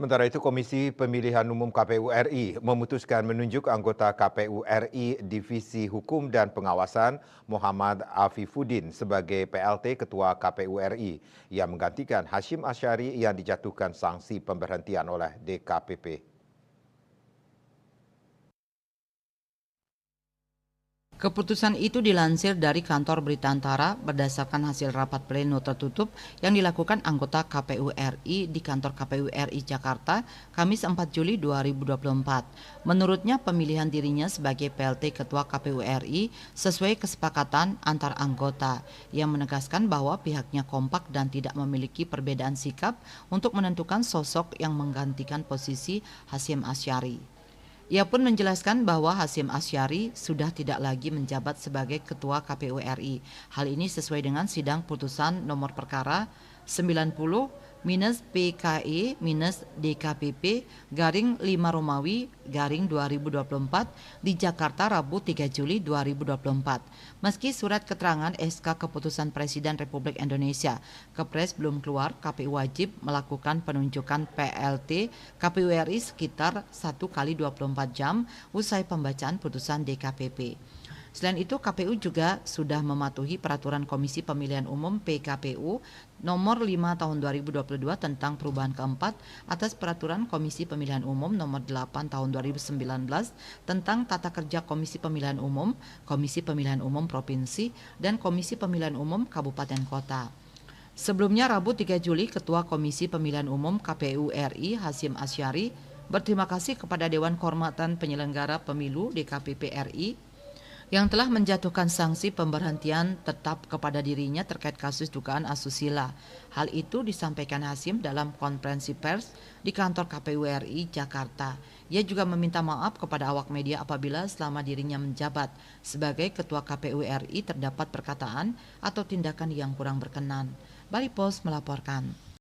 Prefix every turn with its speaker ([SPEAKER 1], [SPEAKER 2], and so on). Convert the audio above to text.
[SPEAKER 1] Sementara itu, Komisi Pemilihan Umum KPU RI memutuskan menunjuk anggota KPU RI Divisi Hukum dan Pengawasan Muhammad Afifuddin sebagai PLT Ketua KPU RI yang menggantikan Hashim Asyari yang dijatuhkan sanksi pemberhentian oleh DKPP.
[SPEAKER 2] Keputusan itu dilansir dari kantor Berita Antara berdasarkan hasil rapat pleno tertutup yang dilakukan anggota KPU RI di kantor KPU RI Jakarta, Kamis 4 Juli 2024. Menurutnya pemilihan dirinya sebagai PLT Ketua KPU RI sesuai kesepakatan antar anggota yang menegaskan bahwa pihaknya kompak dan tidak memiliki perbedaan sikap untuk menentukan sosok yang menggantikan posisi Hashim Asyari. Ia pun menjelaskan bahwa Hashim Asyari sudah tidak lagi menjabat sebagai Ketua KPU RI. Hal ini sesuai dengan sidang putusan nomor perkara 90-PKE-DKPP-5 Romawi 2024 di Jakarta Rabu 3 Juli 2024. Meski surat keterangan SK Keputusan Presiden Republik Indonesia Kepres belum keluar, KPU wajib melakukan penunjukan PLT KPU RI sekitar 1 kali 24 jam usai pembacaan putusan DKPP. Selain itu, KPU juga sudah mematuhi Peraturan Komisi Pemilihan Umum PKPU nomor 5 tahun 2022 tentang perubahan keempat atas Peraturan Komisi Pemilihan Umum nomor 8 tahun 2019 tentang tata kerja Komisi Pemilihan Umum, Komisi Pemilihan Umum Provinsi, dan Komisi Pemilihan Umum Kabupaten Kota. Sebelumnya Rabu 3 Juli, Ketua Komisi Pemilihan Umum KPU RI Hashim Asyari berterima kasih kepada Dewan Kehormatan Penyelenggara Pemilu DKPP RI yang telah menjatuhkan sanksi pemberhentian tetap kepada dirinya terkait kasus dugaan asusila. Hal itu disampaikan Hashim dalam konferensi pers di kantor KPU RI Jakarta. Ia juga meminta maaf kepada awak media apabila selama dirinya menjabat sebagai Ketua KPU RI terdapat perkataan atau tindakan yang kurang berkenan. Bali Post melaporkan.